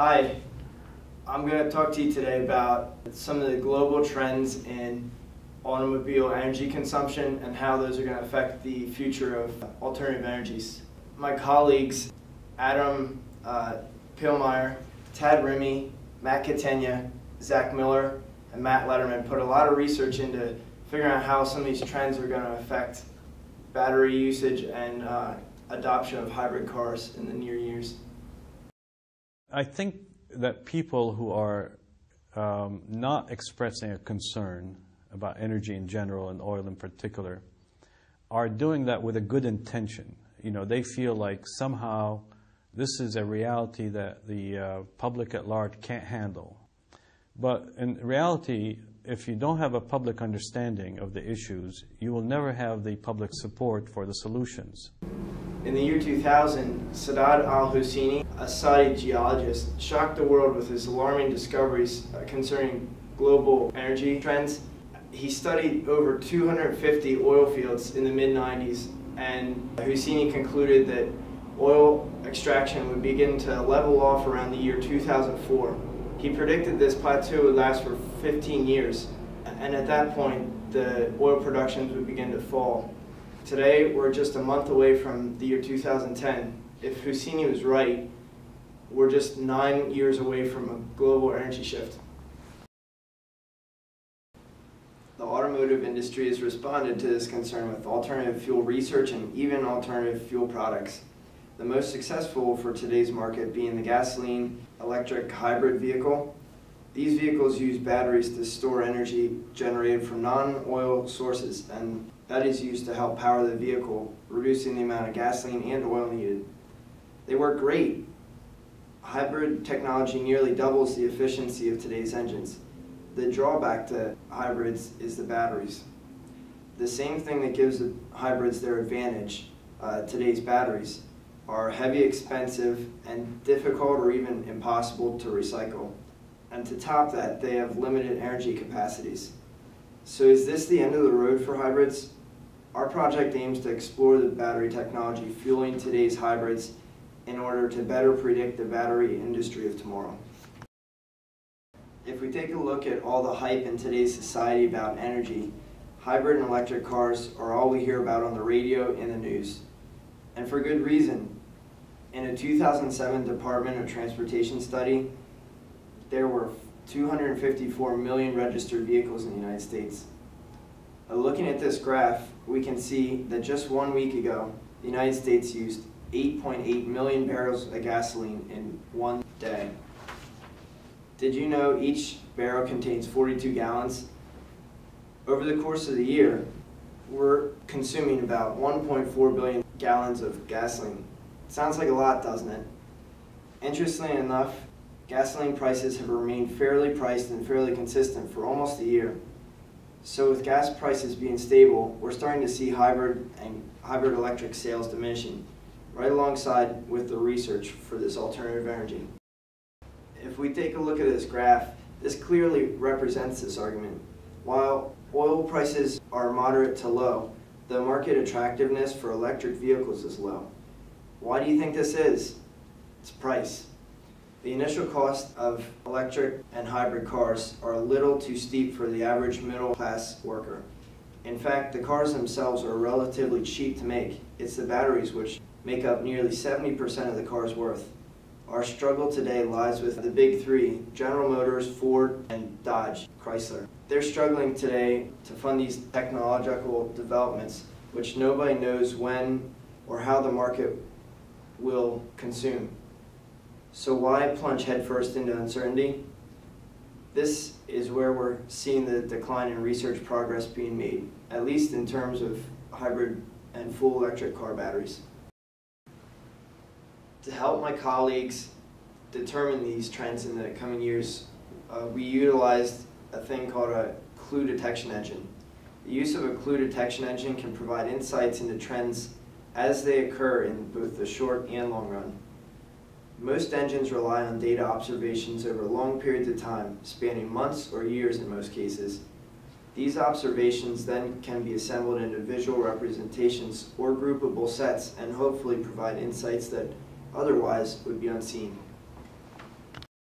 Hi, I'm going to talk to you today about some of the global trends in automobile energy consumption and how those are going to affect the future of alternative energies. My colleagues Adam Pillmeyer, Tad Remy, Matt Catania, Zach Miller, and Matt Letterman put a lot of research into figuring out how some of these trends are going to affect battery usage and adoption of hybrid cars in the near years. I think that people who are not expressing a concern about energy in general and oil in particular are doing that with a good intention. You know, they feel like somehow this is a reality that the public at large can't handle. But in reality, if you don't have a public understanding of the issues, you will never have the public support for the solutions. In the year 2000, Saad al-Husseini, a Saudi geologist, shocked the world with his alarming discoveries concerning global energy trends. He studied over 250 oil fields in the mid-90s, and Husseini concluded that oil extraction would begin to level off around the year 2004. He predicted this plateau would last for 15 years, and at that point, the oil productions would begin to fall. Today, we're just a month away from the year 2010. If Husseini was right, we're just 9 years away from a global energy shift. The automotive industry has responded to this concern with alternative fuel research and even alternative fuel products. The most successful for today's market being the gasoline electric hybrid vehicle. These vehicles use batteries to store energy generated from non-oil sources, and that is used to help power the vehicle, reducing the amount of gasoline and oil needed. They work great. Hybrid technology nearly doubles the efficiency of today's engines. The drawback to hybrids is the batteries. The same thing that gives the hybrids their advantage, today's batteries, are heavy, expensive, and difficult or even impossible to recycle. And to top that, they have limited energy capacities. So is this the end of the road for hybrids? Our project aims to explore the battery technology fueling today's hybrids in order to better predict the battery industry of tomorrow. If we take a look at all the hype in today's society about energy, hybrid and electric cars are all we hear about on the radio and the news. And for good reason. In a 2007 Department of Transportation study, there were 254 million registered vehicles in the United States. Looking at this graph, we can see that just 1 week ago, the United States used 8.8 million barrels of gasoline in one day. Did you know each barrel contains 42 gallons? Over the course of the year, we're consuming about 1.4 billion gallons of gasoline. Sounds like a lot, doesn't it? Interestingly enough, gasoline prices have remained fairly priced and fairly consistent for almost a year. So with gas prices being stable, we're starting to see hybrid and hybrid electric sales diminishing, right alongside with the research for this alternative energy. If we take a look at this graph, this clearly represents this argument. While oil prices are moderate to low, the market attractiveness for electric vehicles is low. Why do you think this is? It's price. The initial cost of electric and hybrid cars are a little too steep for the average middle-class worker. In fact, the cars themselves are relatively cheap to make. It's the batteries which make up nearly 70% of the car's worth. Our struggle today lies with the big three, General Motors, Ford, and Dodge, Chrysler. They're struggling today to fund these technological developments, which nobody knows when or how the market will consume. So why plunge headfirst into uncertainty? This is where we're seeing the decline in research progress being made, at least in terms of hybrid and full electric car batteries. To help my colleagues determine these trends in the coming years, we utilized a thing called a clue detection engine. The use of a clue detection engine can provide insights into trends as they occur in both the short and long run. Most engines rely on data observations over long periods of time, spanning months or years in most cases. These observations then can be assembled into visual representations or groupable sets and hopefully provide insights that otherwise would be unseen.